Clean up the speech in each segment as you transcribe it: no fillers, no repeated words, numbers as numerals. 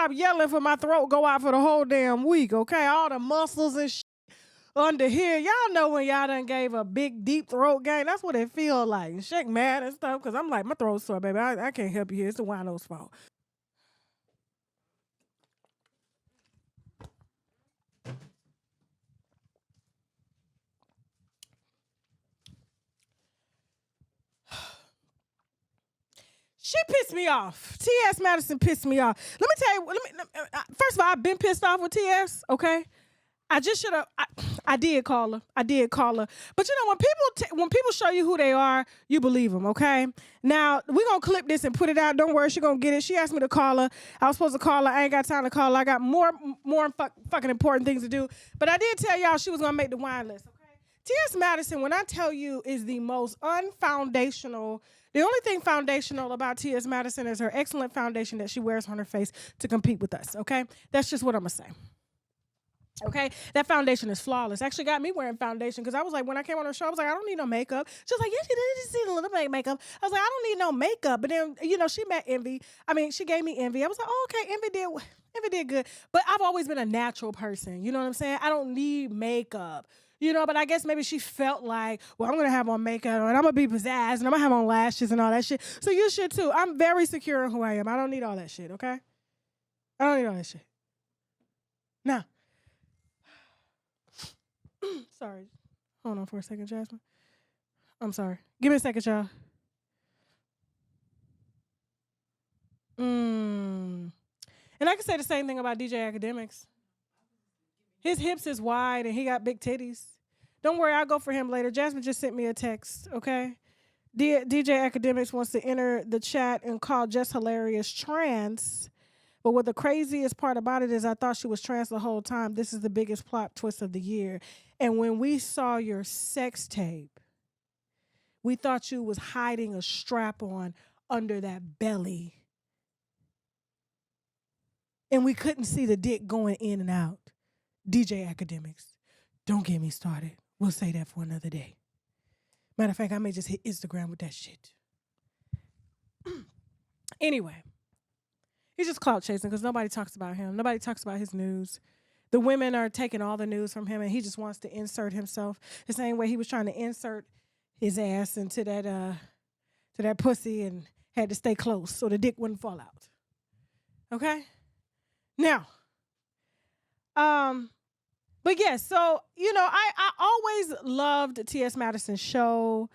stop yelling for my throat go out for the whole damn week, okay? All the muscles and shit under here. Y'all know when y'all done gave a big, deep throat game. That's what it feel like. And Shake mad and stuff because I'm like, my throat's sore, baby. I can't help you here. It's the wino's fault. She pissed me off. TS Madison pissed me off. Let me tell you, first of all, I've been pissed off with TS, okay? I just should have, I did call her. But you know, when people show you who they are, you believe them, okay? Now, we're going to clip this and put it out. Don't worry, she's going to get it. She asked me to call her. I was supposed to call her. I ain't got time to call her. I got more fucking important things to do. But I did tell y'all she was going to make the wine list, okay? TS Madison, when I tell you, is the most unfoundational. The only thing foundational about T.S. Madison is her excellent foundation that she wears on her face to compete with us, okay? That's just what I'm going to say. Okay? That foundation is flawless. Actually got me wearing foundation because I was like, when I came on her show, I was like, I don't need no makeup. She was like, yes, you did. Just need a little bit of makeup. I was like, I don't need no makeup. But then, you know, she met Envy. I mean, she gave me Envy. I was like, oh, okay, Envy did good. But I've always been a natural person. You know what I'm saying? I don't need makeup. You know, but I guess maybe she felt like, well, I'm going to have on makeup and I'm going to be pizzazz and I'm going to have on lashes and all that shit. So you should too. I'm very secure in who I am. I don't need all that shit, okay? I don't need all that shit. Now, sorry. Hold on for a second, Jasmine. I'm sorry. Give me a second, y'all. And I can say the same thing about DJ Akademiks. His hips is wide and he got big titties. Don't worry, I'll go for him later. Jasmine just sent me a text, okay? DJ Akademiks wants to enter the chat and call Just Hilarious trans. But what the craziest part about it is I thought she was trans the whole time. This is the biggest plot twist of the year. And when we saw your sex tape, we thought you was hiding a strap on under that belly. And we couldn't see the dick going in and out. DJ Akademiks, don't get me started. We'll say that for another day. Matter of fact, I may just hit Instagram with that shit. Anyway, he's just clout chasing because nobody talks about him. Nobody talks about his news. The women are taking all the news from him, and he just wants to insert himself the same way he was trying to insert his ass into that pussy and had to stay close so the dick wouldn't fall out. Okay? Now, but yes, so, you know, I always loved T.S. Madison's show.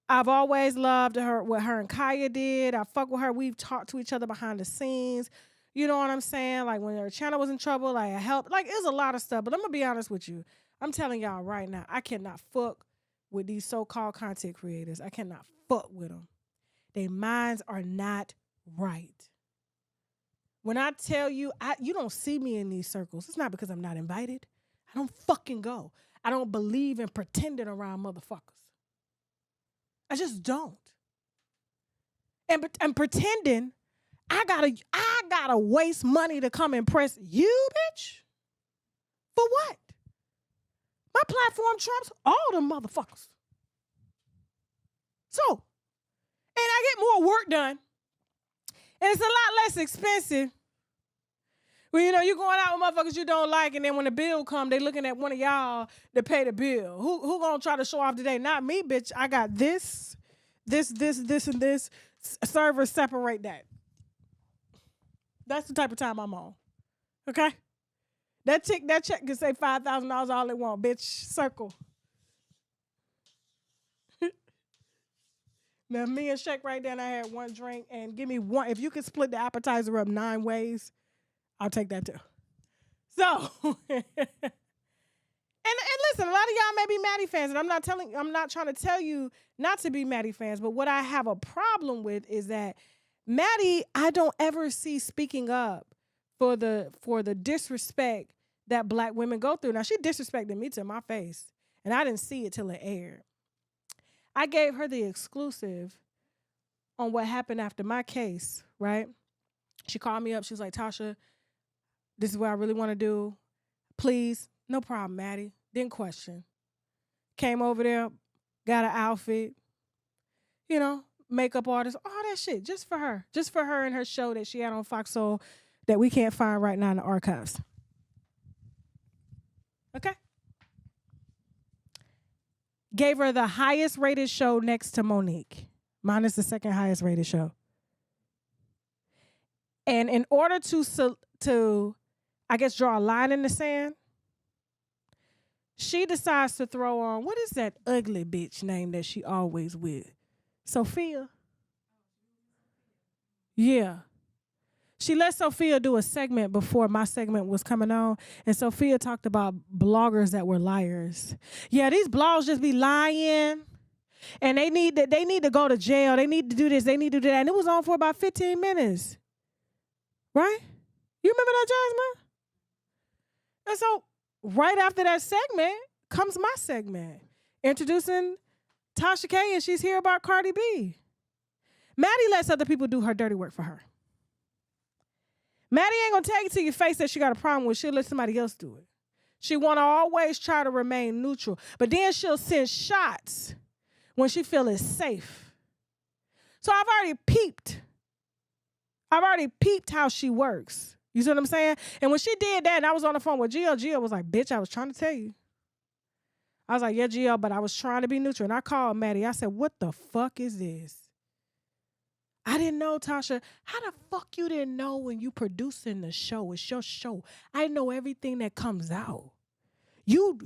I've always loved her, what her and Kaya did. I fuck with her. We've talked to each other behind the scenes. You know what I'm saying? Like when her channel was in trouble, like I helped. Like it was a lot of stuff. But I'm going to be honest with you. I'm telling y'all right now, I cannot fuck with these so-called content creators. I cannot fuck with them. Their minds are not right. When I tell you, you don't see me in these circles. It's not because I'm not invited. I don't fucking go. I don't believe in pretending around motherfuckers. I just don't. And pretending, I gotta waste money to come impress you, bitch. For what? My platform trumps all them motherfuckers. So, and I get more work done. And it's a lot less expensive. Well, you know, you're going out with motherfuckers you don't like, and then when the bill come, they looking at one of y'all to pay the bill. Who gonna try to show off today? Not me, bitch. I got this, and this. Servers separate that. That's the type of time I'm on. Okay? That check can say $5,000 all it want, bitch. Circle. Now, me and Shaq right there, and I had one drink, and give me one. If you could split the appetizer up 9 ways, I'll take that too. So, and listen, a lot of y'all may be Maddie fans, and I'm not trying to tell you not to be Maddie fans, but what I have a problem with is that Maddie, I don't ever see speaking up for the disrespect that black women go through. Now, she disrespected me to my face, and I didn't see it till it aired. I gave her the exclusive on what happened after my case, right? She called me up. She was like, Tasha, this is what I really want to do. Please. No problem, Maddie. Didn't question. Came over there, got an outfit, you know, makeup artist, all that shit, just for her. Just for her and her show that she had on Fox Soul that we can't find right now in the archives. Okay? Gave her the highest rated show next to Monique. Mine is the second highest rated show. And in order to, I guess, draw a line in the sand, she decides to throw on, what is that ugly bitch name that she always with? Sophia? Yeah. She let Sophia do a segment before my segment was coming on, and Sophia talked about bloggers that were liars. Yeah, these blogs just be lying, and they need to go to jail. They need to do this. They need to do that. And it was on for about 15 minutes. Right? You remember that, Jasmine? And so right after that segment comes my segment, introducing Tasha K, and she's here about Cardi B. Maddie lets other people do her dirty work for her. Maddie ain't gonna tell you to your face that she got a problem with. She'll let somebody else do it. She wanna always try to remain neutral, but then she'll send shots when she feel it's safe. So I've already peeped how she works. You see what I'm saying? And when she did that, and I was on the phone with Gio was like, bitch, I was trying to tell you. I was like, yeah, Gio, but I was trying to be neutral. And I called Maddie. I said, what the fuck is this? I didn't know, Tasha. How the fuck you didn't know when you producing the show? It's your show. I know everything that comes out. You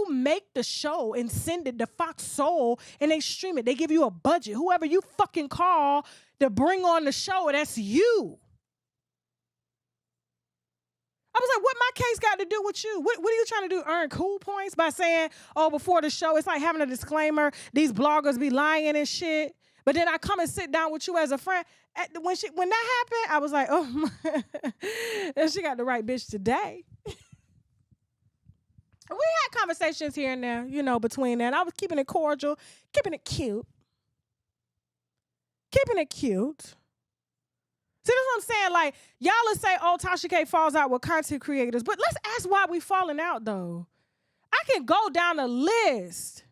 make the show and send it to Fox Soul, and they stream it. They give you a budget. Whoever you fucking call to bring on the show, that's you. I was like, what my case got to do with you? What are you trying to do? Earn cool points by saying, oh, before the show, it's like having a disclaimer. These bloggers be lying and shit. But then I come and sit down with you as a friend. When that happened, I was like, oh, and she got the right bitch today. We had conversations here and there, between that. I was keeping it cordial, keeping it cute. Keeping it cute. See, that's what I'm saying. Like, y'all will say, oh, Tasha K falls out with content creators. But let's ask why we falling out, though. I can go down a list.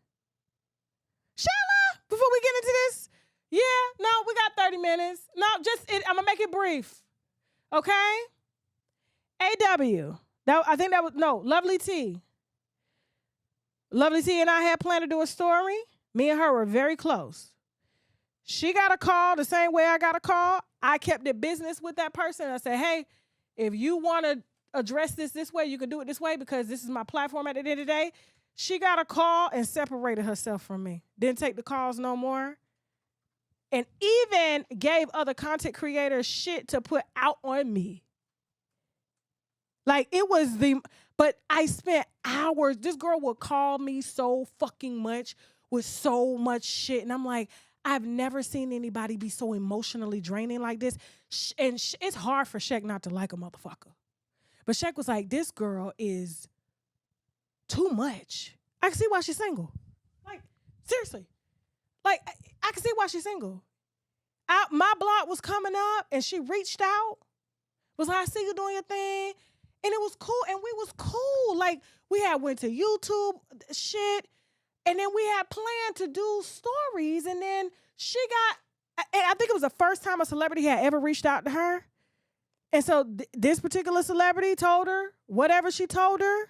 Shall I? Before we get into this? Yeah, no, we got 30 minutes. No, I'm going to make it brief. Okay? AW. Lovely T. Lovely T and I had planned to do a story. Me and her were very close. She got a call the same way I got a call. I kept it business with that person. I said, hey, if you want to address this way, you can do it this way because this is my platform at the end of the day. She got a call and separated herself from me. Didn't take the calls no more. And even gave other content creators shit to put out on me. Like, but I spent hours. This girl would call me so fucking much with so much shit. And I'm like, I've never seen anybody be so emotionally draining like this. And it's hard for Shaq not to like a motherfucker. But Shaq was like, this girl is too much. I can see why she's single. Like, seriously. Like, I can see why she's single. My block was coming up, and she reached out. Was like, I see you doing your thing. And it was cool, and we was cool. Like, we had went to YouTube shit, and then we had planned to do stories, and then she got, and I think it was the first time a celebrity had ever reached out to her. And so this particular celebrity told her whatever she told her.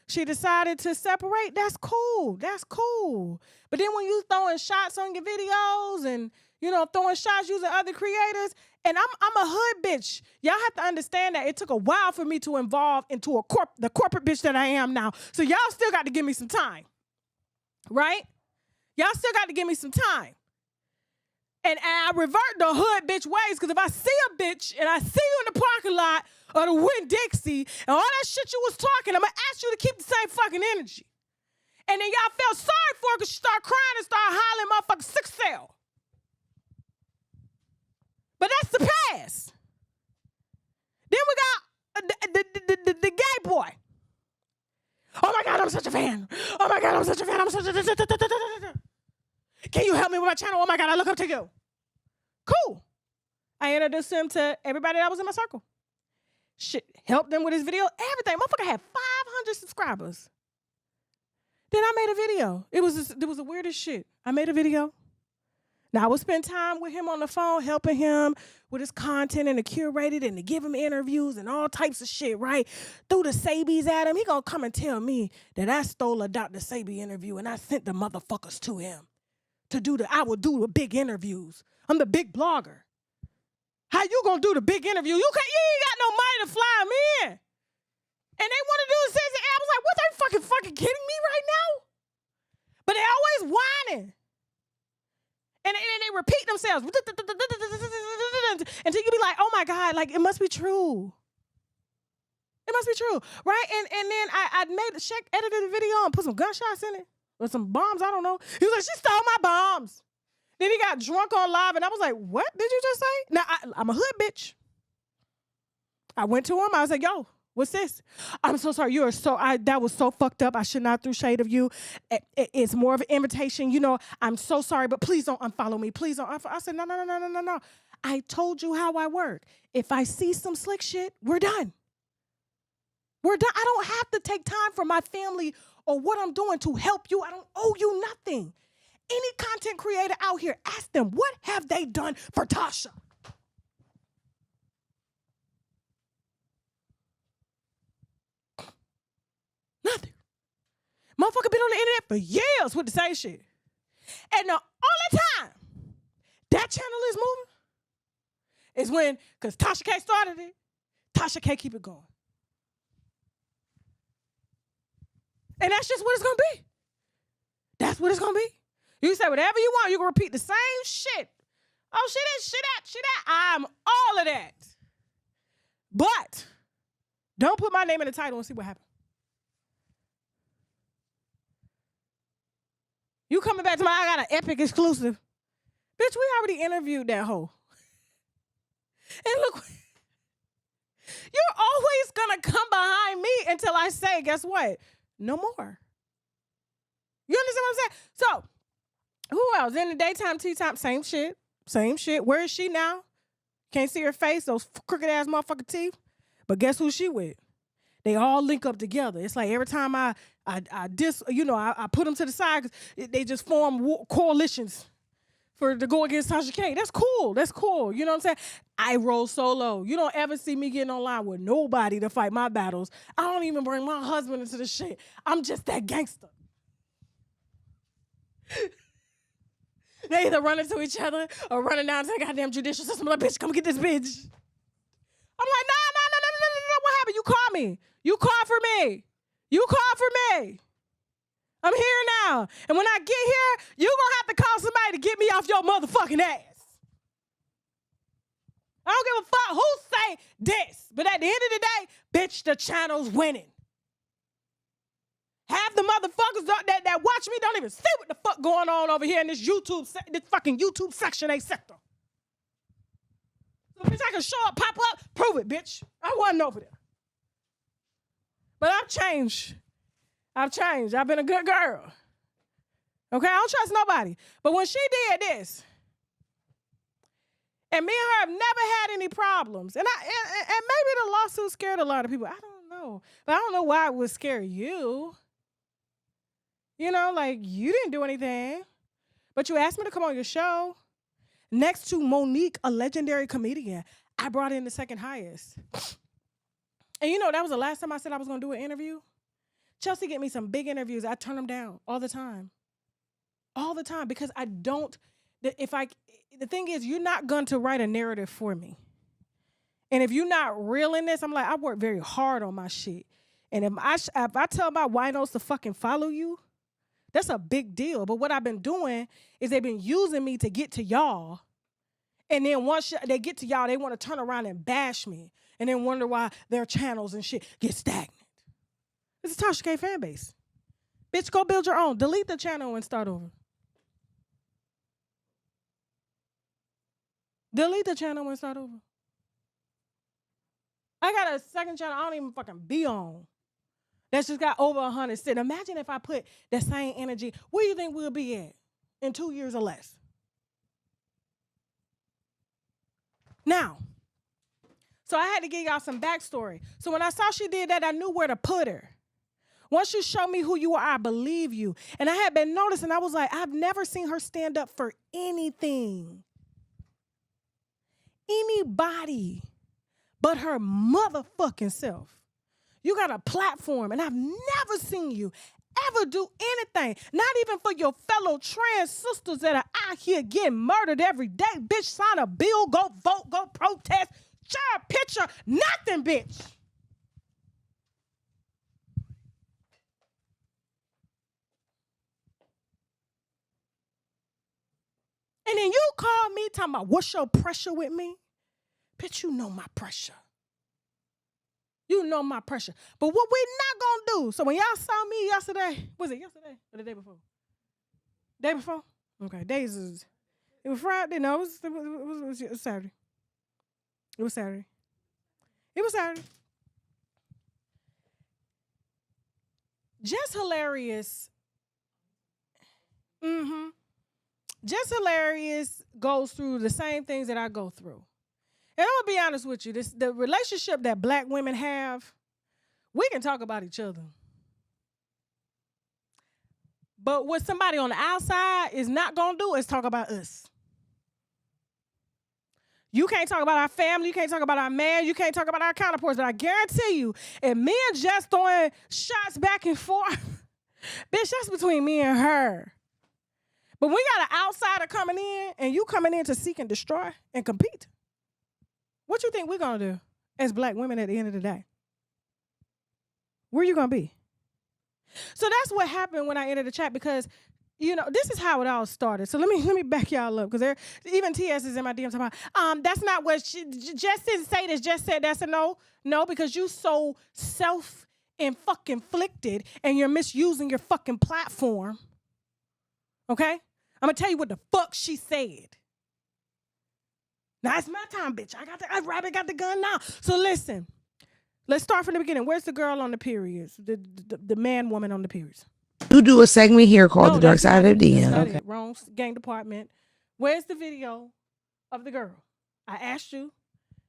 She decided to separate. That's cool. That's cool. But then when you throwing shots on your videos and, throwing shots using other creators, and I'm a hood bitch. Y'all have to understand that it took a while for me to evolve into the corporate bitch that I am now. So y'all still got to give me some time. Right? Y'all still got to give me some time. And I revert the hood bitch ways, because if I see a bitch and I see you in the parking lot or the Winn-Dixie and all that shit you was talking, I'm going to ask you to keep the same fucking energy. And then y'all felt sorry for her because she started crying and started hollering motherfucking 6 cell. But that's the past. Then we got the gay boy. Oh my God, I'm such a fan. Oh my God, I'm such a fan. I'm such a... Can you help me with my channel? Oh my God, I look up to you. Cool. I introduced him to everybody that was in my circle. Shit, helped them with his video, everything. Motherfucker had 500 subscribers. Then I made a video. It was the weirdest shit. I made a video. Now, I would spend time with him on the phone, helping him with his content and to curate it and to give him interviews and all types of shit, right? Threw the Sabies at him. He gonna come and tell me that I stole a Dr. Sabi interview and I sent the motherfuckers to him I will do the big interviews. I'm the big blogger. How you gonna do the big interview? You ain't got no money to fly him in. And they want to do the same thing. I was like, what, are you fucking kidding me right now? But they always whining. And they repeat themselves until you be like, oh my God, like it must be true. It must be true, right? And then I edited the video and put some gunshots in it or some bombs, I don't know. He was like, she stole my bombs. Then he got drunk on live and I was like, what did you just say? Now, I'm a hood bitch. I went to him, I was like, yo, what's this? I'm so sorry. That was so fucked up. I should not throw shade of you. It's more of an invitation. You know, I'm so sorry, but please don't unfollow me. Please don't unfollow. I said, no. I told you how I work. If I see some slick shit, we're done. We're done. I don't have to take time for my family or what I'm doing to help you. I don't owe you nothing. Any content creator out here, ask them, what have they done for Tasha? Nothing. Motherfucker been on the internet for years with the same shit. And the only time that channel is moving is when, because Tasha K started it, Tasha K keep it going. And that's just what it's going to be. That's what it's going to be. You say whatever you want. You can repeat the same shit. Oh, shit this, shit that. I'm all of that. But don't put my name in the title and see what happens. You coming back to I got an epic exclusive. Bitch, we already interviewed that hoe. And look, you're always going to come behind me until I say, guess what? No more. You understand what I'm saying? So, who else? In the daytime, tea time, same shit. Where is she now? Can't see her face, those crooked ass motherfucking teeth. But guess who she with? They all link up together. It's like every time I put them to the side, 'cause they just form coalitions to go against Tasha K. That's cool. You know what I'm saying? I roll solo. You don't ever see me getting online with nobody to fight my battles. I don't even bring my husband into the shit. I'm just that gangster. They either run into each other or running down to the goddamn judicial system. Like, bitch, come get this bitch. I'm like, no. What happened? You call me. You called for me. I'm here now. And when I get here, you gonna have to call somebody to get me off your motherfucking ass. I don't give a fuck who say this. But at the end of the day, bitch, the channel's winning. Half the motherfuckers that watch me don't even see what the fuck going on over here in this fucking YouTube Section 8 sector. So, bitch, I can show up, pop up, prove it, bitch. I wasn't over there. But I've changed. I've been a good girl. Okay, I don't trust nobody. But when she did this, and me and her have never had any problems, and maybe the lawsuit scared a lot of people. I don't know. But I don't know why it would scare you. You know, like, you didn't do anything. But you asked me to come on your show. Next to Monique, a legendary comedian, I brought in the second highest. And you know, that was the last time I said I was going to do an interview. Chelsea get me some big interviews. I turn them down all the time. All the time. Because I don't, the thing is, you're not going to write a narrative for me. And if you're not real in this, I'm like, I work very hard on my shit. And if I tell my winos to fucking follow you, that's a big deal. But what I've been doing is they've been using me to get to y'all. And then once they get to y'all, they want to turn around and bash me. And then wonder why their channels and shit get stagnant. It's a Tasha K fan base. Bitch, go build your own. Delete the channel and start over. Delete the channel and start over. I got a second channel I don't even fucking be on. That's just got over 100 sitting. Imagine if I put that same energy. Where do you think we'll be at in 2 years or less? Now, so I had to give y'all some backstory. So when I saw she did that, I knew where to put her. Once you show me who you are, I believe you. And I had been noticing, I was like, I've never seen her stand up for anything. Anybody but her motherfucking self. You got a platform, and I've never seen you ever do anything, not even for your fellow trans sisters that are out here getting murdered every day. Bitch, sign a bill, go vote, go protest, share a picture, nothing, bitch. And then you call me talking about what's your pressure with me? Bitch, you know my pressure. You know my pressure. But what we not gonna do, so when y'all saw me yesterday, was it yesterday or the day before? Day before? Okay, days is, it was Friday, no, it was Saturday. It was Saturday. It was Saturday. Just hilarious. Just hilarious goes through the same things that I go through. And I'm gonna be honest with you, the relationship that black women have, we can talk about each other. But what somebody on the outside is not gonna do is talk about us. You can't talk about our family, you can't talk about our man, you can't talk about our counterparts, but I guarantee you, if me and Jess throwing shots back and forth, bitch, that's between me and her. But we got an outsider coming in, and you coming in to seek and destroy and compete. What you think we're going to do as black women at the end of the day? Where you going to be? So that's what happened when I entered the chat because, you know, this is how it all started. So let me back y'all up because even TS is in my DM talking about, that's not what Jess didn't say this. Jess said that's a no. No, because you so self-inflicted and you're misusing your fucking platform. Okay? I'm going to tell you what the fuck she said. Now it's my time, bitch. Rabbit got the gun now. So listen, let's start from the beginning. Where's the girl on the periods? The man, woman on the periods. You do a segment here called The Dark Side of the DM. Okay. Wrong gang department. Where's the video of the girl? I asked you.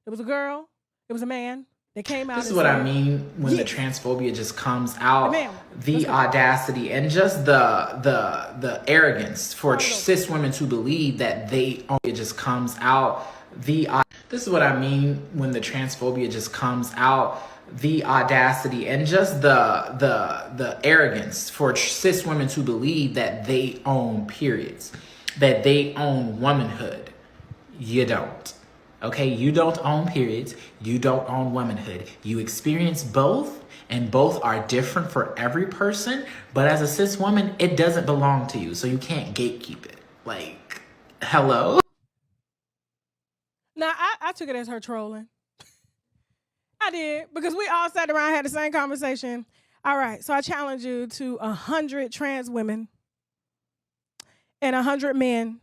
It was a girl. It was a man. They came out. This is what I mean when the transphobia just comes out. The audacity and just the arrogance for cis women to believe that it just comes out. This is what I mean when the transphobia just comes out. The audacity and just the arrogance for cis women to believe that they own periods, that they own womanhood. You don't. Okay, you don't own periods. You don't own womanhood. You experience both, and both are different for every person. But as a cis woman, it doesn't belong to you, so you can't gatekeep it. Like, hello? Now, I took it as her trolling. I did, because we all sat around and had the same conversation. All right, so I challenge you to 100 trans women and 100 men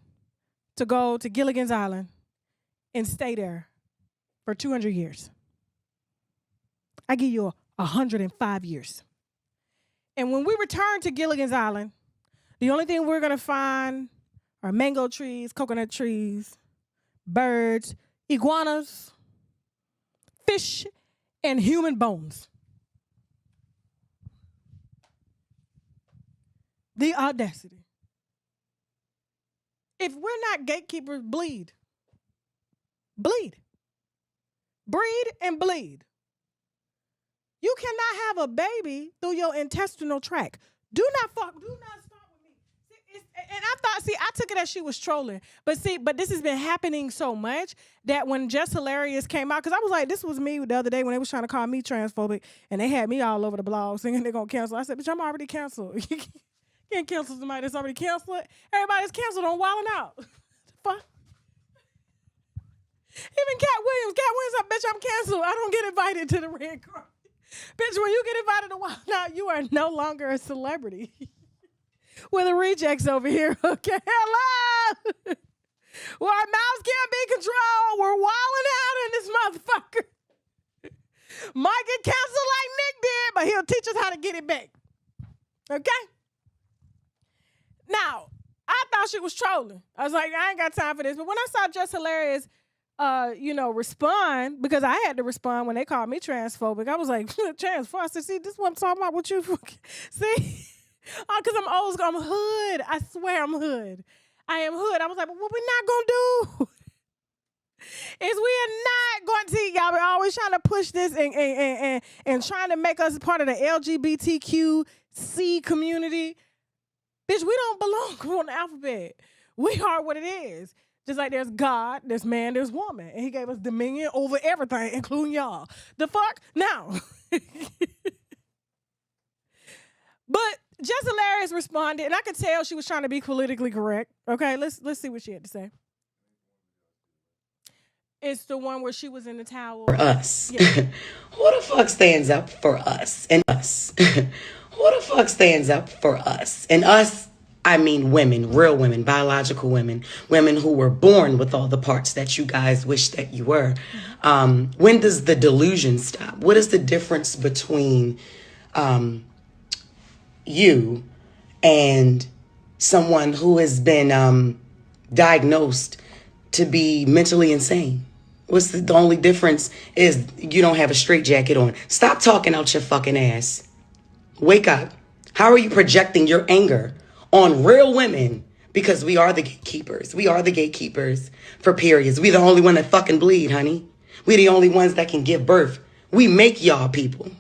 to go to Gilligan's Island and stay there for 200 years. I give you 105 years. And when we return to Gilligan's Island, the only thing we're going to find are mango trees, coconut trees, birds, iguanas, fish, and human bones. The audacity. If we're not gatekeepers, bleed. Bleed. Breed and bleed. You cannot have a baby through your intestinal tract. Do not start with me. I took it as she was trolling. But this has been happening so much that when Just Hilarious came out, because I was like, this was me the other day when they was trying to call me transphobic, and they had me all over the blog saying they're going to cancel. I said, bitch, I'm already canceled. You can't cancel somebody that's already canceled. Everybody's canceled on Wildin' Out. Fuck. Even Cat Williams, like, bitch, I'm canceled. I don't get invited to the red carpet. Bitch, when you get invited to Wild Out, you are no longer a celebrity. We're the rejects over here, okay? Hello! Well, our mouths can't be controlled. We're wilding out in this motherfucker. Might get canceled like Nick did, but he'll teach us how to get it back. Okay? Now, I thought she was trolling. I was like, I ain't got time for this. But when I saw Just Hilarious respond, because I had to respond when they called me transphobic. I was like, transphobic. I said, see, this is what I'm talking about. What you see? Because I'm old school. I'm hood. I swear I'm hood. I am hood. I was like, but what we're not going to do is we are not going to, y'all be always trying to push this and trying to make us part of the LGBTQC community. Bitch, we don't belong on the alphabet. We are what it is. Just like there's God, there's man, there's woman. And he gave us dominion over everything, including y'all. The fuck? Now. But Just Hilarious responded, and I could tell she was trying to be politically correct. Okay, let's see what she had to say. It's the one where she was in the towel. For us. Yeah. Who the fuck stands up for us? And us. Who the fuck stands up for us? And us, I mean women, real women, biological women, women who were born with all the parts that you guys wish that you were. When does the delusion stop? What is the difference between you and someone who has been diagnosed to be mentally insane? What's the only difference is you don't have a straitjacket on. Stop talking out your fucking ass. Wake up. How are you projecting your anger on real women? Because we are the gatekeepers. We are the gatekeepers for periods. We the only one that fucking bleed, honey. We the only ones that can give birth. We make y'all people.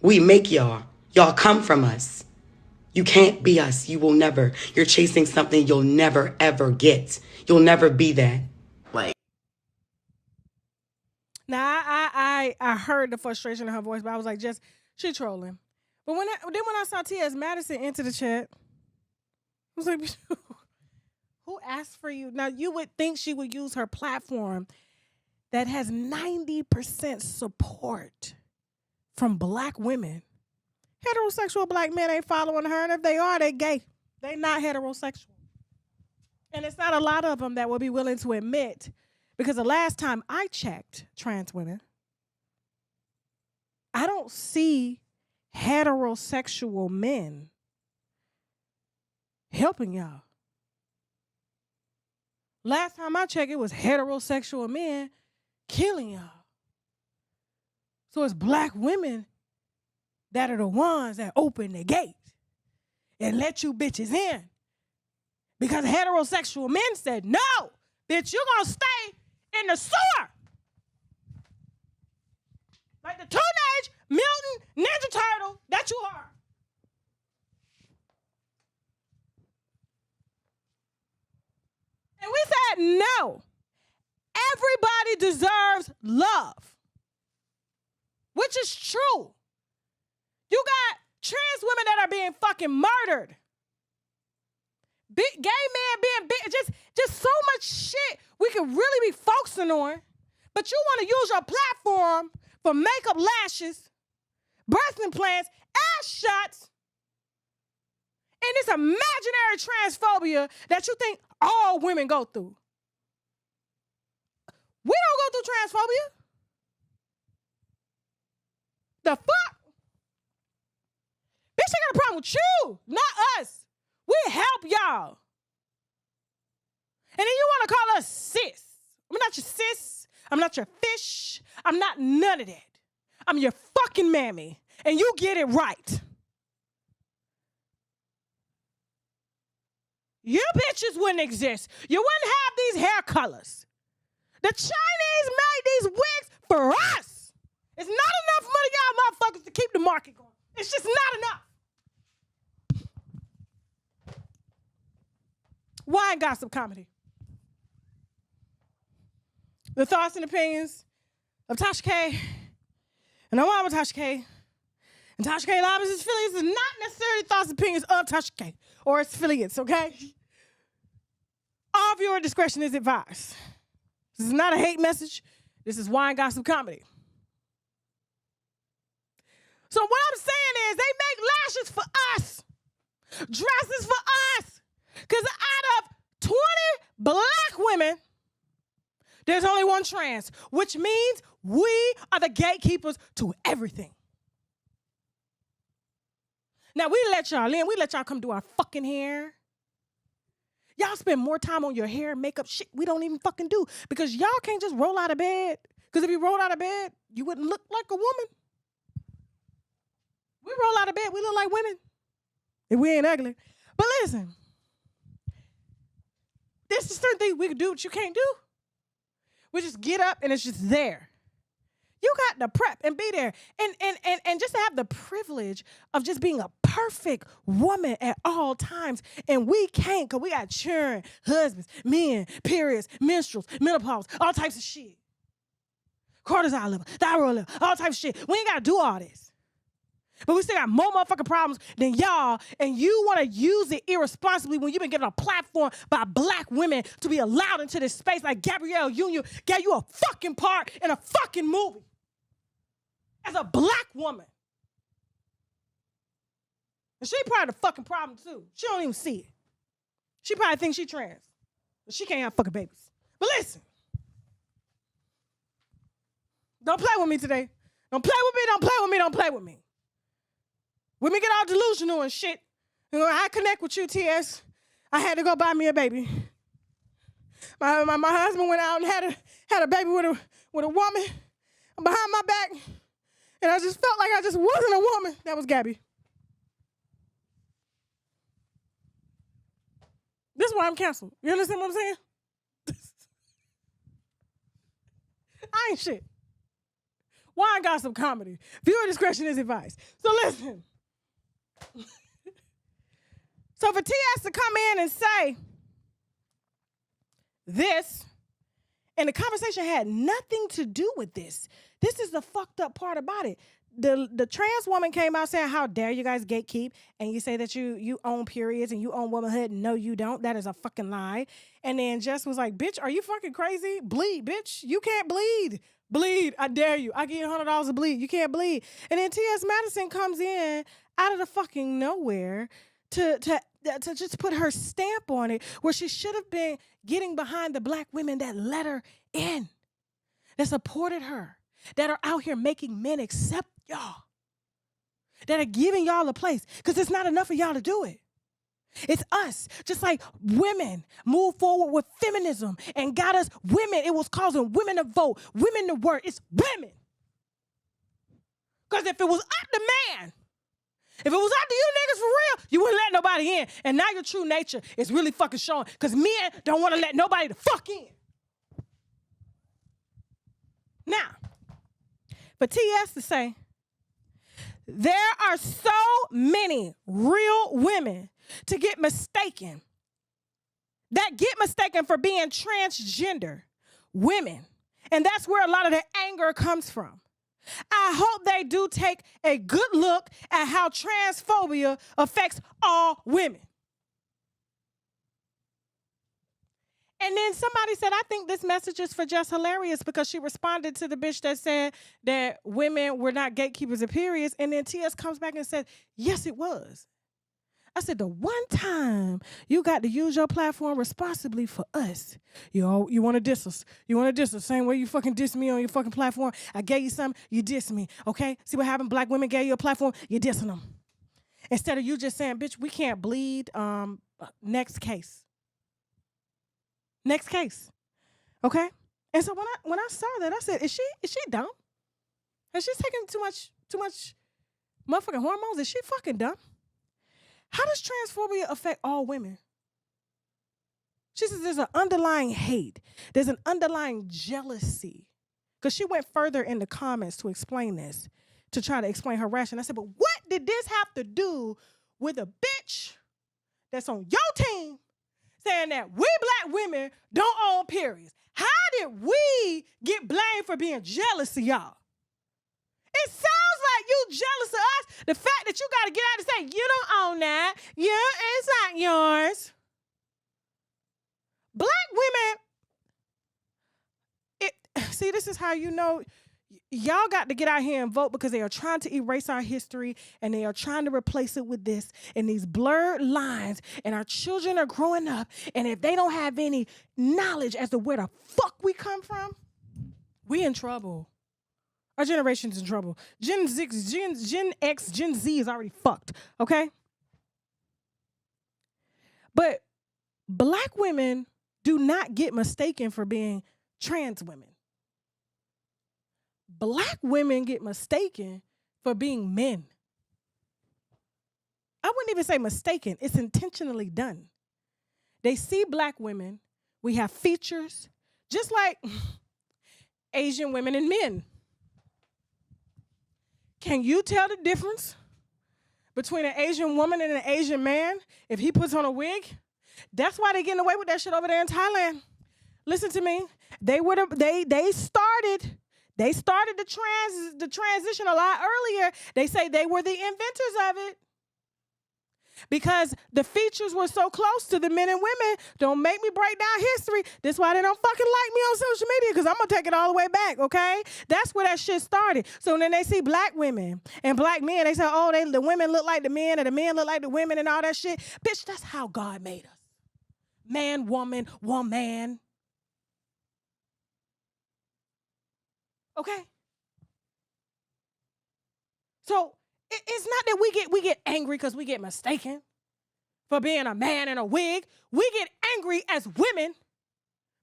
We make y'all. Y'all come from us. You can't be us. You will never. You're chasing something you'll never, ever get. You'll never be that. Now, I heard the frustration in her voice, but I was like, she trolling. But when I saw TS Madison enter the chat, I was like, who asked for you? Now, you would think she would use her platform that has 90% support from black women. Heterosexual black men ain't following her, and if they are, they gay. They not heterosexual. And it's not a lot of them that will be willing to admit, because the last time I checked trans women, I don't see heterosexual men helping y'all. Last time I checked, it was heterosexual men killing y'all. So it's black women that are the ones that open the gate and let you bitches in. Because heterosexual men said, no, bitch, you're going to stay in the sewer. Like the Teenage Mutant Ninja Turtle that you are. And we said, no. Everybody deserves love. Which is true. You got trans women that are being fucking murdered. Gay men being just so much shit we could really be focusing on. But you want to use your platform for makeup, lashes, breast implants, ass shots, and this imaginary transphobia that you think all women go through. We don't go through transphobia. The fuck? Bitch, I got a problem with you, not us. We help y'all. And then you want to call us sis. I'm not your sis. I'm not your fish. I'm not none of that. I'm your fucking mammy. And you get it right. You bitches wouldn't exist. You wouldn't have these hair colors. The Chinese made these wigs for us. It's not enough money, y'all motherfuckers, to keep the market going. It's just not enough. Wine Gossip Comedy. The thoughts and opinions of Tasha K. And I'm on with Tasha K. And Tasha K. Live its affiliates is not necessarily thoughts and opinions of Tasha K. or its affiliates, okay? All viewer discretion is advised. This is not a hate message. This is Wine Gossip Comedy. So what I'm saying is they make lashes for us. Dresses for us. Because out of 20 black women, there's only one trans, which means we are the gatekeepers to everything. Now, we let y'all in. We let y'all come do our fucking hair. Y'all spend more time on your hair and makeup shit we don't even fucking do because y'all can't just roll out of bed. Because if you rolled out of bed, you wouldn't look like a woman. We roll out of bed, we look like women. If we ain't ugly. But listen, this is certain things we can do what you can't do. We just get up and it's just there. You got to prep and be there. And just to have the privilege of just being a perfect woman at all times. And we can't because we got children, husbands, men, periods, menstruals, menopause, all types of shit. Cortisol level, thyroid level, all types of shit. We ain't got to do all this. But we still got more motherfucking problems than y'all, and you want to use it irresponsibly when you've been given a platform by black women to be allowed into this space like Gabrielle Union gave you a fucking part in a fucking movie as a black woman. And she probably the fucking problem too. She don't even see it. She probably thinks she trans, but she can't have fucking babies. But listen, don't play with me today. Don't play with me, don't play with me, don't play with me. When we get all delusional and shit, you know, I connect with you, TS. I had to go buy me a baby. My husband went out and had a baby with a woman behind my back, and I just felt like I just wasn't a woman. That was Gabby. This is why I'm canceled. You understand what I'm saying? I ain't shit. Why I got some comedy? Viewer discretion is advised. So listen. So for TS to come in and say this, and the conversation had nothing to do with this. This is the fucked up part about it. The trans woman came out saying, how dare you guys gatekeep, and you say that you own periods and you own womanhood. No, you don't. That is a fucking lie. And then Jess was like, bitch, are you fucking crazy? Bleed, bitch. You can't bleed. Bleed. I dare you. I give you $100 to bleed. You can't bleed. And then TS Madison comes in out of the fucking nowhere to just put her stamp on it, where she should have been getting behind the black women that let her in, that supported her, that are out here making men accept y'all, that are giving y'all a place, because it's not enough of y'all to do it. It's us. Just like women move forward with feminism and got us women. It was causing women to vote, women to work. It's women. Because if it was up to man, if it was up to you niggas for real, you wouldn't let nobody in. And now your true nature is really fucking showing, because men don't want to let nobody the fuck in. Now, for TS to say, there are so many real women to get mistaken, that get mistaken for being transgender women. And that's where a lot of the anger comes from. I hope they do take a good look at how transphobia affects all women. And then somebody said, I think this message is for Just Hilarious, because she responded to the bitch that said that women were not gatekeepers of periods. And then TS comes back and said, yes, it was. I said, the one time you got to use your platform responsibly for us, you want to diss us. You want to diss us. Same way you fucking diss me on your fucking platform. I gave you something, you diss me, okay? See what happened? Black women gave you a platform, you dissing them. Instead of you just saying, bitch, we can't bleed, next case. Next case, okay? And so when I saw that, I said, is she dumb? Has she taken too much motherfucking hormones? Is she fucking dumb? How does transphobia affect all women? She says there's an underlying hate. There's an underlying jealousy. Because she went further in the comments to explain this, to try to explain her rationale. I said, but what did this have to do with a bitch that's on your team saying that we black women don't own periods? How did we get blamed for being jealous of y'all? It sounds like you jealous of us. The fact that you got to get out and say, you don't own that. Yeah, it's not yours. Black women, see, this is how you know y'all got to get out here and vote, because they are trying to erase our history and they are trying to replace it with this and these blurred lines, and our children are growing up, and if they don't have any knowledge as to where the fuck we come from, we in trouble. Our generation's in trouble. Gen X, Gen Z is already fucked, okay? But Black women do not get mistaken for being trans women. Black women get mistaken for being men. I wouldn't even say mistaken. It's intentionally done. They see black women. We have features just like Asian women and men. Can you tell the difference between an Asian woman and an Asian man if he puts on a wig? That's why they're getting away with that shit over there in Thailand. Listen to me. They started the transition a lot earlier. They say they were the inventors of it. Because the features were so close to the men and women. Don't make me break down history. That's why they don't fucking like me on social media, because I'm going to take it all the way back, okay? That's where that shit started. So then they see black women and black men. They say, oh, the women look like the men and the men look like the women and all that shit. Bitch, that's how God made us. Man, woman, woman. Okay? So it's not that we get angry because we get mistaken for being a man in a wig. We get angry as women.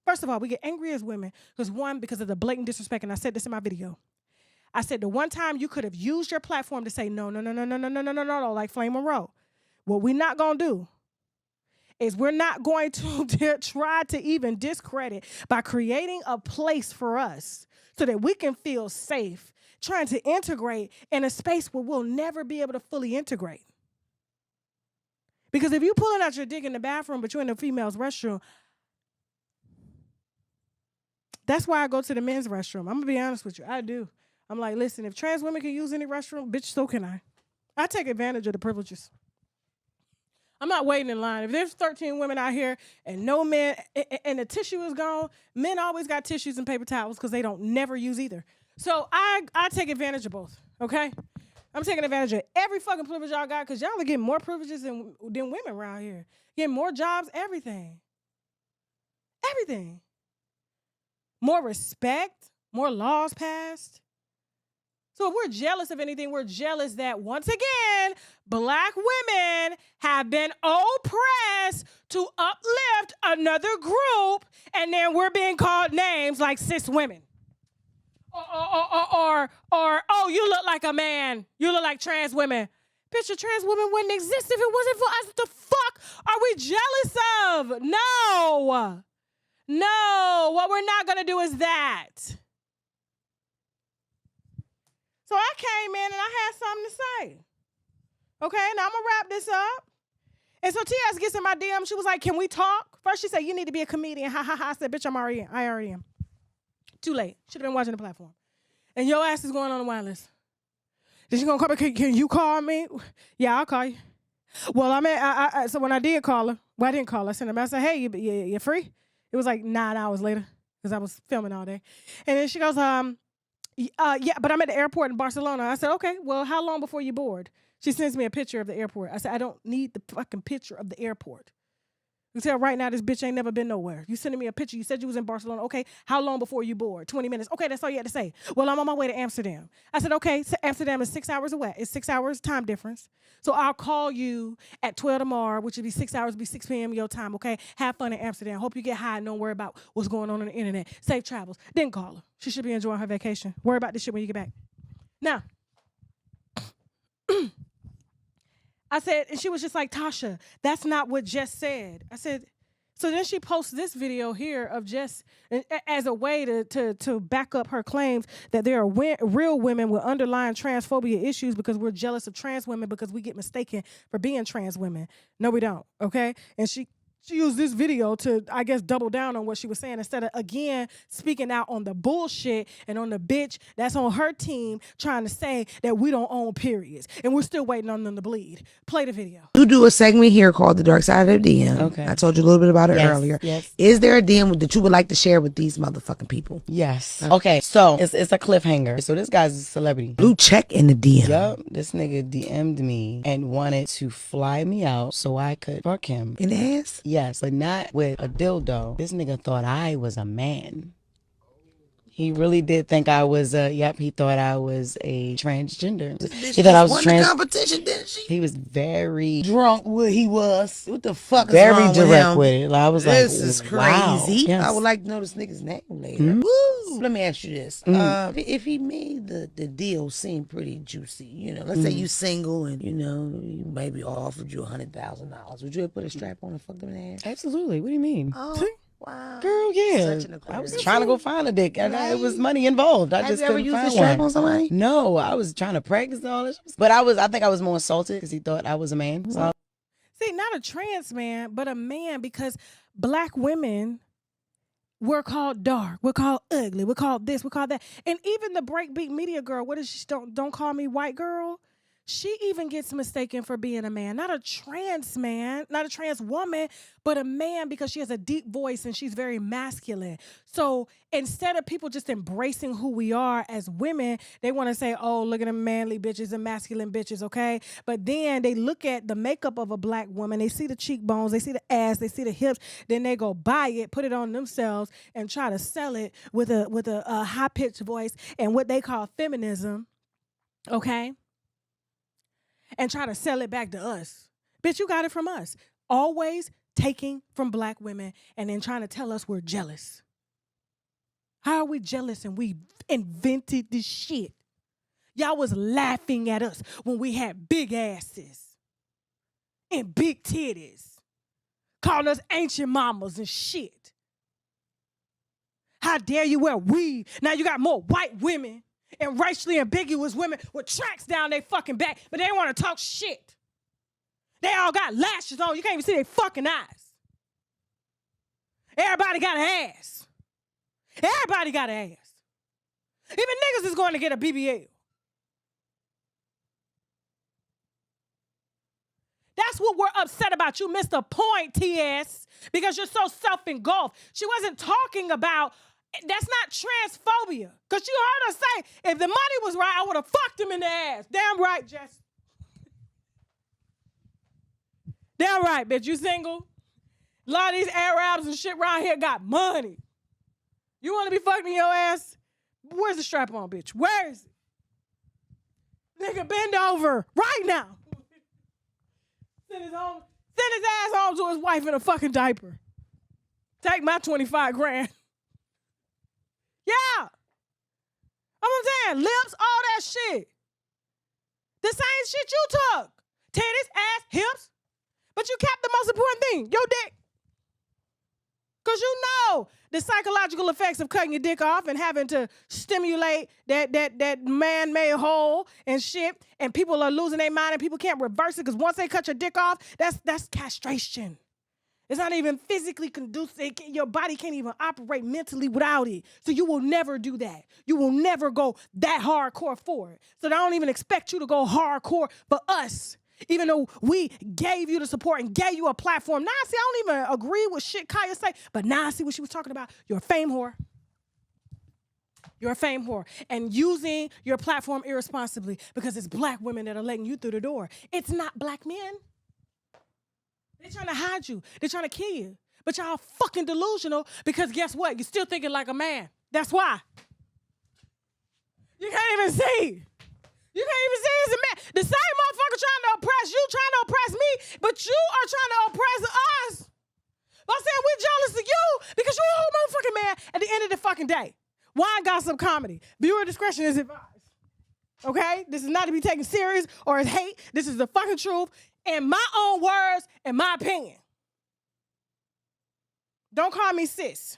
First of all, we get angry as women because of the blatant disrespect, and I said this in my video. I said the one time you could have used your platform to say no, like Flame Monroe. What we're not going to do is we're not going to try to even discredit by creating a place for us so that we can feel safe trying to integrate in a space where we'll never be able to fully integrate. Because if you're pulling out your dick in the bathroom but you're in the female's restroom, that's why I go to the men's restroom. I'm going to be honest with you. I do. I'm like, listen, if trans women can use any restroom, bitch, so can I. I take advantage of the privileges. I'm not waiting in line. If there's 13 women out here and no men, and the tissue is gone, men always got tissues and paper towels because they don't never use either. So I take advantage of both, okay? I'm taking advantage of every fucking privilege y'all got because y'all are getting more privileges than women around here. Getting more jobs, everything. Everything. More respect, more laws passed. So if we're jealous of anything, we're jealous that, once again, black women have been oppressed to uplift another group, and then we're being called names like cis women. Or oh, you look like a man. You look like trans women. Bitch, a trans woman wouldn't exist if it wasn't for us. What the fuck are we jealous of? No. No, what we're not going to do is that. So I came in and I had something to say. Okay, now I'm going to wrap this up. And so TS gets in my DM. She was like, can we talk? First she said, you need to be a comedian. Ha, ha, ha. I said, bitch, I already am. Too late. Should have been watching the platform. And your ass is going on the wine list. Then she gonna call me, can you call me? Yeah, I'll call you. Well, so when I did call her, well, I didn't call her. I sent her a message. Hey, you free? It was like 9 hours later because I was filming all day. And then she goes, yeah, but I'm at the airport in Barcelona. I said, okay, well, how long before you board? She sends me a picture of the airport. I said, I don't need the fucking picture of the airport. You tell right now this bitch ain't never been nowhere. You sending me a picture. You said you was in Barcelona. Okay, how long before you board? 20 minutes. Okay, that's all you had to say. Well, I'm on my way to Amsterdam. I said, okay, so Amsterdam is 6 hours away. It's 6 hours time difference. So I'll call you at 12 tomorrow, which would be 6 hours, be 6 p.m. your time, okay? Have fun in Amsterdam. Hope you get high and don't worry about what's going on the internet. Safe travels. Didn't call her. She should be enjoying her vacation. Worry about this shit when you get back. Now, I said, and she was just like, Tasha, that's not what Jess said. I said, so then she posts this video here of Jess as a way to back up her claims that there are real women with underlying transphobia issues because we're jealous of trans women because we get mistaken for being trans women. No, we don't, okay? And she used this video to, I guess, double down on what she was saying instead of, again, speaking out on the bullshit and on the bitch that's on her team trying to say that we don't own periods. And we're still waiting on them to bleed. Play the video. You do a segment here called The Dark Side of the DM. Okay. I told you a little bit about it earlier. Yes. Is there a DM that you would like to share with these motherfucking people? Yes. Okay, so it's a cliffhanger. So this guy's a celebrity. Blue check in the DM. Yup. This nigga DM'd me and wanted to fly me out so I could fuck him. In the ass? Yes, but not with a dildo. This nigga thought I was a man. He really did think I was, he thought I was a transgender. This He thought I was won the competition, didn't she? He was very Drunk where he was. What the fuck is very wrong direct with with him? it. Like, I was This like, is wow. crazy. Yes. I would like to know this nigga's name later. Mm-hmm. Woo! Let me ask you this. If he made the deal seem pretty juicy, you know, let's say you single and, you know, you maybe offered you $100,000. Would you have put a strap on and fucked him in the ass? Absolutely. What do you mean? Oh, wow. Girl, yeah. Such an I was Aquarius. trying to go find a dick. And it was money involved. I Have just you ever couldn't used find a strap one. on somebody? No, I was trying to practice and all this. But I think I was more insulted because he thought I was a man. So See, not a trans man, but a man, because black women we're called dark, we're called ugly, we're called this, we're called that. And even the breakbeat media girl, what is she? Don't call me white girl. She even gets mistaken for being a man. Not a trans man, not a trans woman, but a man, because she has a deep voice and she's very masculine. So instead of people just embracing who we are as women, they want to say, oh, look at them manly bitches and masculine bitches, okay? But then they look at the makeup of a black woman, they see the cheekbones, they see the ass, they see the hips, then they go buy it, put it on themselves, and try to sell it with a high-pitched voice and what they call feminism, okay? And try to sell it back to us. Bitch, you got it from us. Always taking from black women and then trying to tell us we're jealous. How are we jealous and we invented this shit? Y'all was laughing at us when we had big asses and big titties. Calling us ancient mamas and shit. How dare you wear weave? Now you got more white women and racially ambiguous women with tracks down their fucking back, but they want to talk shit. They all got lashes on. You can't even see their fucking eyes. Everybody got an ass. Everybody got an ass. Even niggas is going to get a BBL. That's what we're upset about. You missed the point, TS, because you're so self-engulfed. She wasn't talking about, that's not transphobia. Because you heard her say, if the money was right, I would have fucked him in the ass. Damn right, Jess. Damn right, bitch. You single? A lot of these Arabs and shit around here got money. You want to be fucked in your ass? Where's the strap on, bitch? Where is it? Nigga, bend over right now. Send his ass home to his wife in a fucking diaper. Take my 25 grand. Yeah. I'm saying, lips, all that shit. The same shit you took. Titties, ass, hips. But you kept the most important thing, your dick. Because you know the psychological effects of cutting your dick off and having to stimulate that man-made hole and shit. And people are losing their mind and people can't reverse it because once they cut your dick off, that's castration. It's not even physically conducive. Your body can't even operate mentally without it. So you will never do that. You will never go that hardcore for it. So I don't even expect you to go hardcore for us. Even though we gave you the support and gave you a platform. Now, see, I don't even agree with shit Kaya say, but now I see what she was talking about. You're a fame whore. You're a fame whore. And using your platform irresponsibly because it's black women that are letting you through the door. It's not black men. They're trying to hide you. They're trying to kill you. But y'all fucking delusional because guess what? You're still thinking like a man. That's why. You can't even see. You can't even see he's a man. The same motherfucker trying to oppress you, trying to oppress me, but you are trying to oppress us. By saying we're jealous of you because you're a whole motherfucking man at the end of the fucking day. Wine gossip comedy. Viewer discretion is advised. Okay? This is not to be taken serious or as hate. This is the fucking truth in my own words and my opinion. Don't call me sis.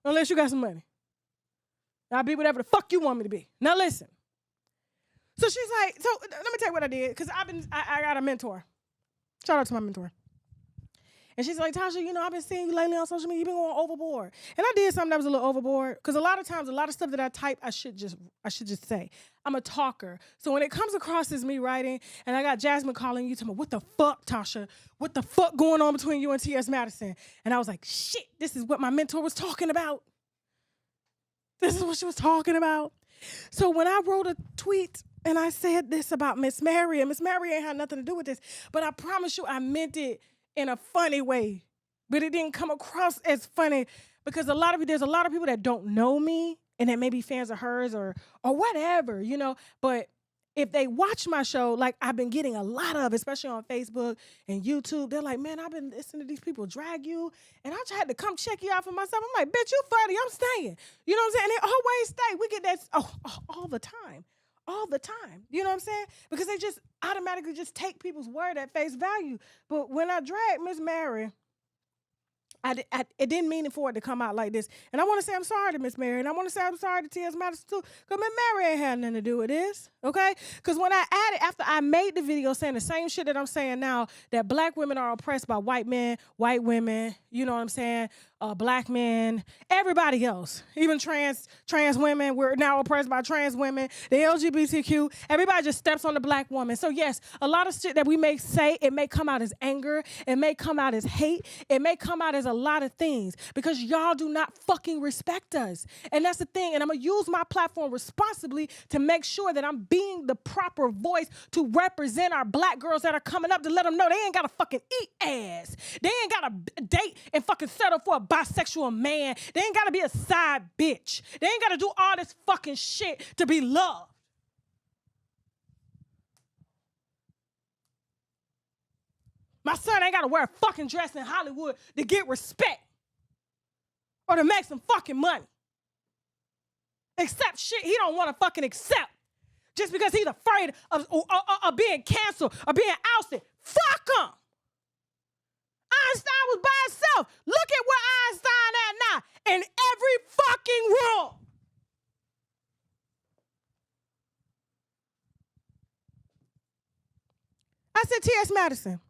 Unless you got some money. I'll be whatever the fuck you want me to be. Now listen. So she's like, so let me tell you what I did, because I got a mentor. Shout out to my mentor. And she's like, Tasha, you know, I've been seeing you lately on social media. You've been going overboard. And I did something that was a little overboard. Because a lot of times, a lot of stuff that I type, I should just say. I'm a talker. So when it comes across as me writing, and I got Jasmine calling you, telling me, what the fuck, Tasha? What the fuck going on between you and TS Madison? And I was like, shit, this is what my mentor was talking about. This is what she was talking about. So when I wrote a tweet and I said this about Miss Mary, and Miss Mary ain't had nothing to do with this, but I promise you I meant it in a funny way. but it didn't come across as funny because there's a lot of people that don't know me and that may be fans of hers or whatever, you know. But if they watch my show, like I've been getting a lot of, especially on Facebook and YouTube, they're like, man, I've been listening to these people drag you, and I just had to come check you out for myself. I'm like, bitch, you funny, I'm staying. You know what I'm saying? And they always stay. We get that all the time. All the time. You know what I'm saying? Because they just automatically just take people's word at face value. But when I dragged Miss Mary, it didn't mean for it to come out like this. And I want to say I'm sorry to Miss Mary. And I want to say I'm sorry to TS Madison too. Because Miss Mary ain't had nothing to do with this. Okay? Because when I added, after I made the video saying the same shit that I'm saying now, that black women are oppressed by white men, white women, you know what I'm saying? Black men, everybody else, even trans women, we're now oppressed by trans women, the LGBTQ, everybody just steps on the black woman. So yes, a lot of shit that we may say, it may come out as anger, it may come out as hate, it may come out as a lot of things because y'all do not fucking respect us. And that's the thing, and I'm gonna use my platform responsibly to make sure that I'm being the proper voice to represent our black girls that are coming up, to let them know they ain't gotta fucking eat ass. They ain't gotta date and fucking settle for a bisexual man. They ain't gotta be a side bitch. They ain't gotta do all this fucking shit to be loved. My son ain't gotta wear a fucking dress in Hollywood to get respect or to make some fucking money. Accept shit he don't wanna fucking accept just because he's afraid of being canceled or being ousted. Fuck him. Einstein was by himself. Look at where Einstein at now. In every fucking room. I said T.S. Madison.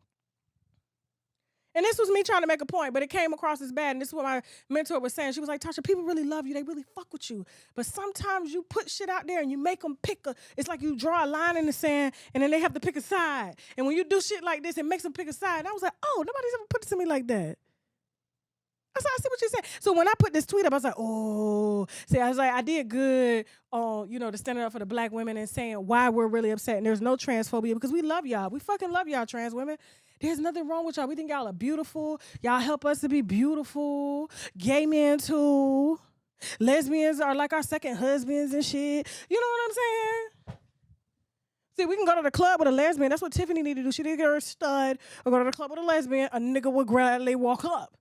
And this was me trying to make a point, but it came across as bad. And this is what my mentor was saying. She was like, Tasha, people really love you. They really fuck with you. But sometimes you put shit out there and you make them pick it's like you draw a line in the sand and then they have to pick a side. And when you do shit like this, it makes them pick a side. And I was like, oh, nobody's ever put it to me like that. I said, I see what you're saying. So when I put this tweet up, I was like, oh. See, I was like, I did good on, to standing up for the black women and saying why we're really upset. And there's no transphobia because we love y'all. We fucking love y'all, trans women. There's nothing wrong with y'all. We think y'all are beautiful. Y'all help us to be beautiful. Gay men too. Lesbians are like our second husbands and shit. You know what I'm saying? See, we can go to the club with a lesbian. That's what Tiffany needed to do. She didn't get her a stud or go to the club with a lesbian. A nigga would gladly walk up.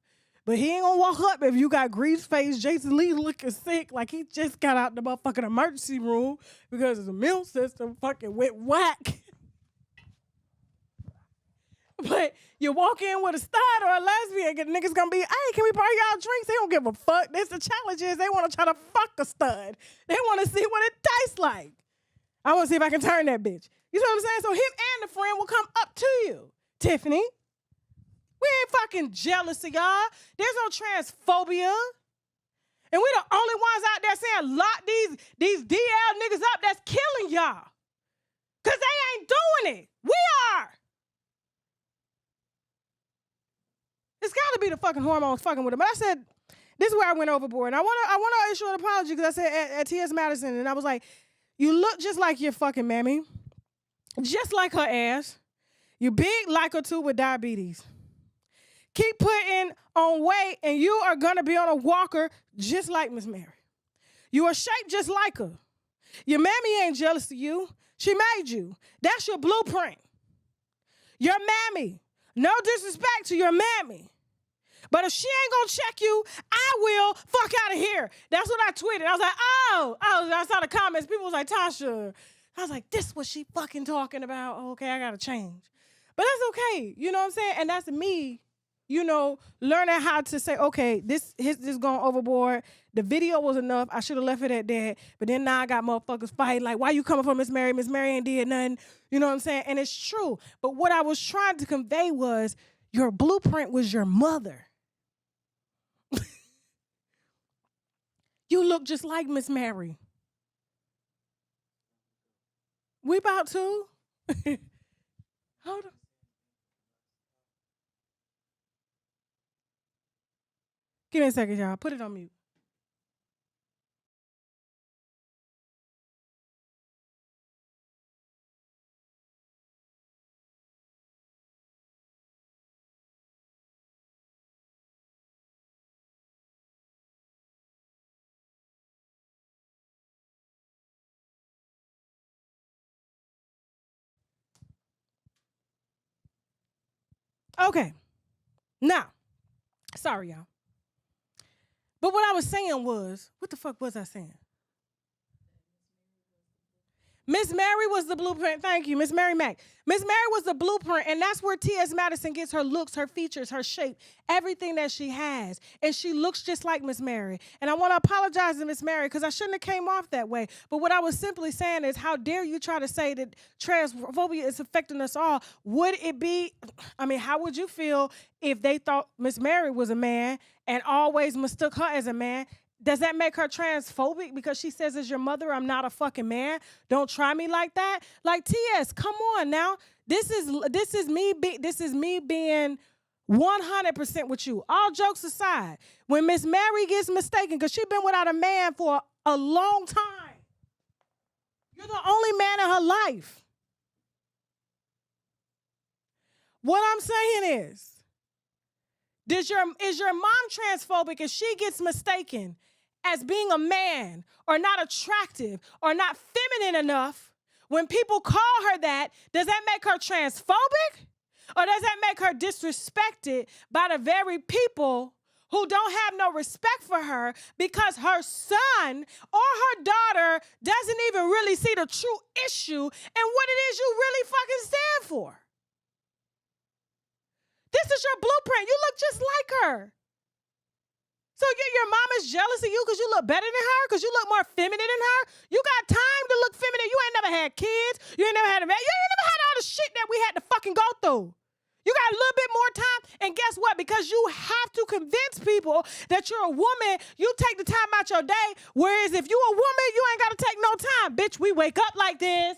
But he ain't gonna walk up if you got grease face Jason Lee looking sick like he just got out the motherfucking emergency room because his immune system fucking went whack. But you walk in with a stud or a lesbian, and niggas gonna be, hey, can we buy y'all drinks? They don't give a fuck. That's the challenge is they wanna try to fuck a stud. They wanna see what it tastes like. I wanna see if I can turn that bitch. You know what I'm saying? So him and the friend will come up to you, Tiffany. We ain't fucking jealous of y'all. There's no transphobia. And we the only ones out there saying lock these DL niggas up that's killing y'all. Cause they ain't doing it. We are. It's gotta be the fucking hormones fucking with them. But I said, this is where I went overboard. And I wanna issue an apology because I said at TS Madison, and I was like, you look just like your fucking mammy. Just like her ass. You big like her too with diabetes. Keep putting on weight and you are gonna be on a walker just like Miss Mary. You are shaped just like her. Your mammy ain't jealous of you. She made you. That's your blueprint. Your mammy. No disrespect to your mammy. But if she ain't gonna check you, I will. Fuck out of here. That's what I tweeted. I was like, I saw the comments. People was like, Tasha. I was like, this what she fucking talking about. Okay, I gotta change. But that's okay. You know what I'm saying? And that's me, learning how to say, okay, this going overboard. The video was enough. I should have left it at that. But then now I got motherfuckers fighting. Like, why you coming for Miss Mary? Miss Mary ain't did nothing. You know what I'm saying? And it's true. But what I was trying to convey was your blueprint was your mother. You look just like Miss Mary. We about to. Hold on. Give me a second, y'all. Put it on mute. Okay. Now, sorry, y'all. But what I was saying was, what the fuck was I saying? Miss Mary was the blueprint. Thank you, Miss Mary Mack. Miss Mary was the blueprint, and that's where TS Madison gets her looks, her features, her shape, everything that she has. And she looks just like Miss Mary. And I want to apologize to Miss Mary because I shouldn't have came off that way. But what I was simply saying is, how dare you try to say that transphobia is affecting us all? Would it be, I mean, how would you feel if they thought Miss Mary was a man and always mistook her as a man? Does that make her transphobic because she says, as your mother, I'm not a fucking man? Don't try me like that. Like, TS, come on now. This is me being 100% with you. All jokes aside, when Miss Mary gets mistaken, because she's been without a man for a long time, you're the only man in her life. What I'm saying is your mom transphobic if she gets mistaken as being a man or not attractive or not feminine enough? When people call her that, does that make her transphobic? Or does that make her disrespected by the very people who don't have no respect for her because her son or her daughter doesn't even really see the true issue and what it is you really fucking stand for? This is your blueprint. You look just like her. So your mom is jealous of you because you look better than her, because you look more feminine than her? You got time to look feminine. You ain't never had kids. You ain't never had a man. You ain't never had all the shit that we had to fucking go through. You got a little bit more time, and guess what? Because you have to convince people that you're a woman, you take the time out your day, whereas if you a woman, you ain't got to take no time. Bitch, we wake up like this.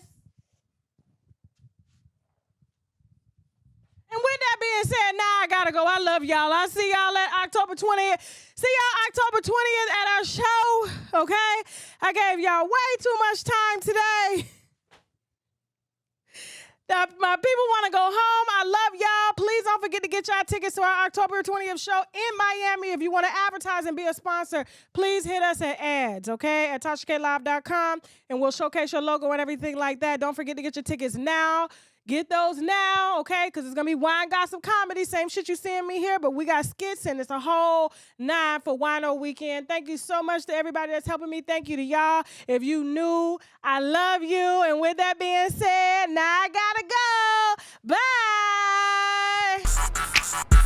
And with that being said, now I gotta go. I love y'all. I'll see y'all at October 20th. See y'all October 20th at our show, okay? I gave y'all way too much time today. My people want to go home. I love y'all. Please don't forget to get y'all tickets to our October 20th show in Miami. If you want to advertise and be a sponsor, please hit us at ads, okay, at tashaklive.com, and we'll showcase your logo and everything like that. Don't forget to get your tickets now. Get those now, okay? Because it's going to be wine, gossip, comedy. Same shit you seeing me here, but we got skits, and it's a whole 9 for Wino Weekend. Thank you so much to everybody that's helping me. Thank you to y'all. If you knew, I love you. And with that being said, now I got to go. Bye.